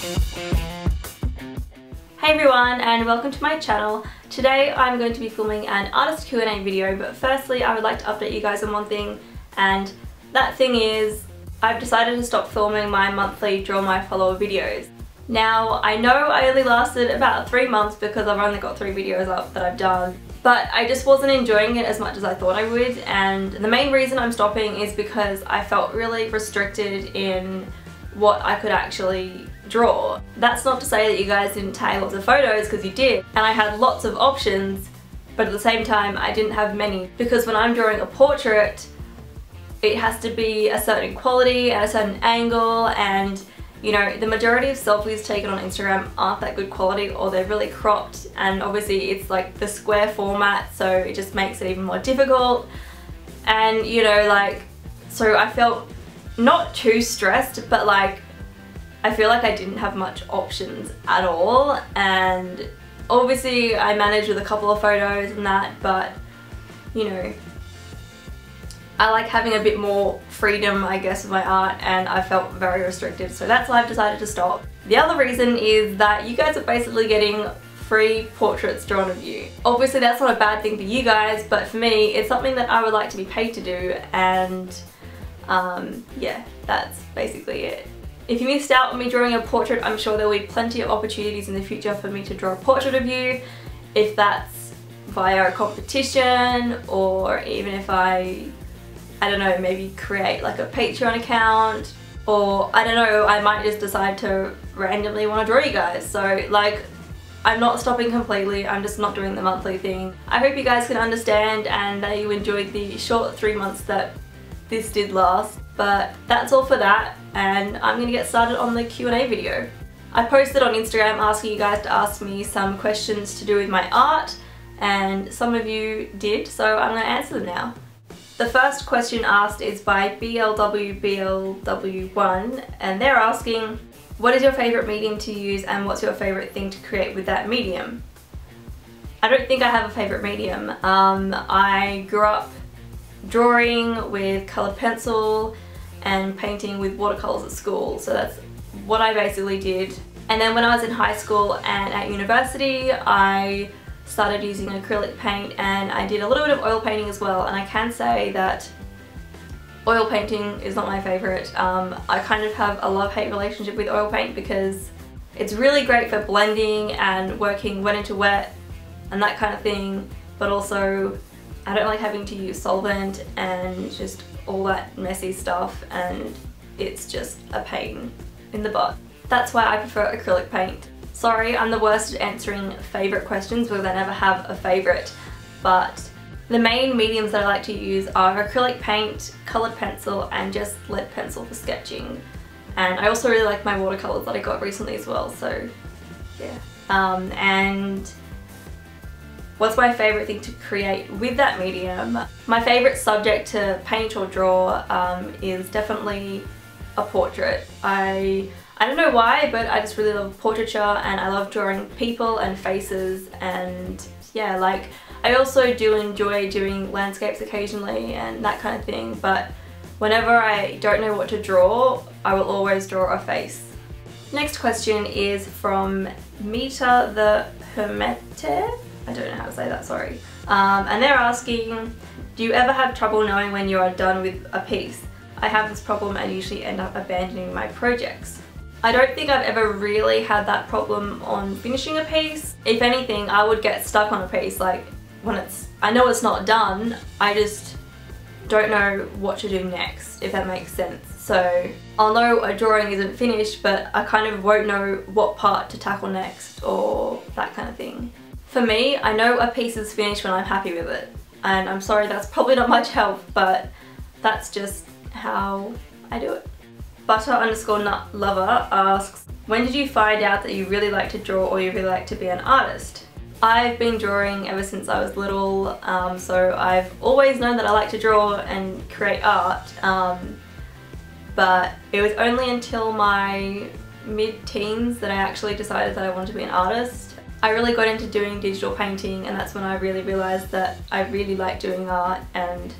Hey everyone, and welcome to my channel. Today I'm going to be filming an artist Q&A video, but firstly I would like to update you guys on one thing, and that thing is I've decided to stop filming my monthly Draw My Follower videos. Now I know I only lasted about 3 months because I've only got 3 videos up that I've done, but I just wasn't enjoying it as much as I thought I would, and the main reason I'm stopping is because I felt really restricted in what I could actually draw. That's not to say that you guys didn't tag lots of photos, because you did, and I had lots of options, but at the same time I didn't have many, because when I'm drawing a portrait it has to be a certain quality and a certain angle, and you know, the majority of selfies taken on Instagram aren't that good quality, or they're really cropped, and obviously it's like the square format, so it just makes it even more difficult. And you know, like, so I felt not too stressed, but like I feel like I didn't have much options at all. And obviously I managed with a couple of photos and that, but you know, I like having a bit more freedom, I guess, with my art, and I felt very restricted, so that's why I've decided to stop. The other reason is that you guys are basically getting free portraits drawn of you. Obviously that's not a bad thing for you guys, but for me it's something that I would like to be paid to do, and yeah, that's basically it. If you missed out on me drawing a portrait, I'm sure there will be plenty of opportunities in the future for me to draw a portrait of you, if that's via a competition, or even if I don't know, maybe create like a Patreon account, or I don't know, I might just decide to randomly want to draw you guys. So like, I'm not stopping completely, I'm just not doing the monthly thing. I hope you guys can understand and that you enjoyed the short 3 months that this did last, but that's all for that, and I'm gonna get started on the Q&A video. I posted on Instagram asking you guys to ask me some questions to do with my art, and some of you did, so I'm gonna answer them now. The first question asked is by BLWBLW1, and they're asking, what is your favourite medium to use and what's your favourite thing to create with that medium? I don't think I have a favourite medium. I grew up drawing with coloured pencil and painting with watercolours at school, so that's what I basically did. And then when I was in high school and at university, I started using acrylic paint, and I did a little bit of oil painting as well, and I can say that oil painting is not my favourite. I kind of have a love-hate relationship with oil paint because it's really great for blending and working wet into wet and that kind of thing, but also I don't like having to use solvent and just all that messy stuff, and it's just a pain in the butt. That's why I prefer acrylic paint. Sorry, I'm the worst at answering favourite questions because I never have a favourite, but the main mediums that I like to use are acrylic paint, coloured pencil, and just lead pencil for sketching. And I also really like my watercolours that I got recently as well, so yeah. And what's my favourite thing to create with that medium? My favourite subject to paint or draw is definitely a portrait. I don't know why, but I just really love portraiture, and I love drawing people and faces, and yeah, like I also do enjoy doing landscapes occasionally and that kind of thing, but whenever I don't know what to draw, I will always draw a face. Next question is from Mita the Hermete. I don't know how to say that, sorry. And they're asking, do you ever have trouble knowing when you are done with a piece? I have this problem and usually end up abandoning my projects. I don't think I've ever really had that problem on finishing a piece. If anything, I would get stuck on a piece, like when I know it's not done, I just don't know what to do next, if that makes sense. So I'll know a drawing isn't finished, but I kind of won't know what part to tackle next or that kind of thing. For me, I know a piece is finished when I'm happy with it, and I'm sorry that's probably not much help, but that's just how I do it. Butter_nut_lover asks, when did you find out that you really like to draw or you really like to be an artist? I've been drawing ever since I was little, so I've always known that I like to draw and create art, but it was only until my mid-teens that I actually decided that I wanted to be an artist. I really got into doing digital painting, and that's when I really realised that I really like doing art and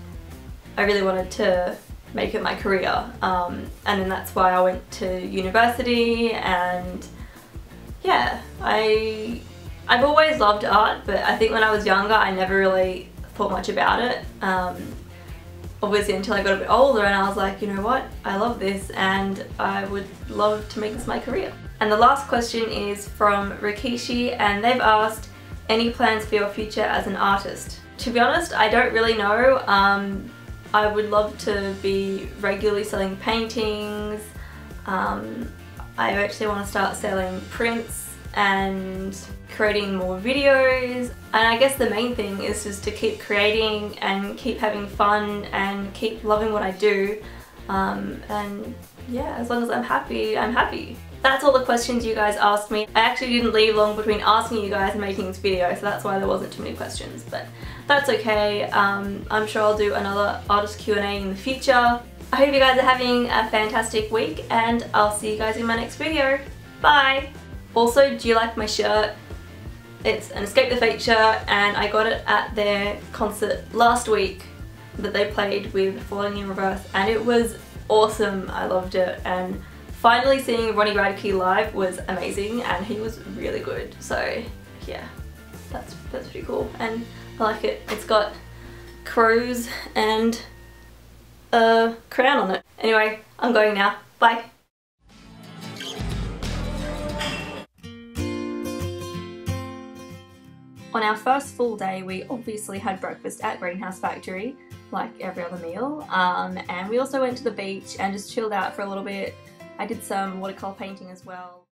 I really wanted to make it my career. And then that's why I went to university, and yeah, I've always loved art, but I think when I was younger I never really thought much about it. Obviously until I got a bit older and I was like, you know what, I love this and I would love to make this my career. And the last question is from Rikishi, and they've asked, any plans for your future as an artist? To be honest, I don't really know. I would love to be regularly selling paintings. I actually want to start selling prints and creating more videos, and I guess the main thing is just to keep creating and keep having fun and keep loving what I do, and yeah, as long as I'm happy, I'm happy. That's all the questions you guys asked me. I actually didn't leave long between asking you guys and making this video, so that's why there wasn't too many questions, but that's okay. I'm sure I'll do another artist Q&A in the future. I hope you guys are having a fantastic week, and I'll see you guys in my next video. Bye! Also, do you like my shirt? It's an Escape the Fate shirt, and I got it at their concert last week that they played with Falling in Reverse, and it was awesome. I loved it, and finally seeing Ronnie Radke live was amazing, and he was really good. So yeah, that's pretty cool, and I like it. It's got crows and a crown on it. Anyway, I'm going now. Bye! On our first full day, we obviously had breakfast at Greenhouse Factory, like every other meal, and we also went to the beach and just chilled out for a little bit. I did some watercolour painting as well.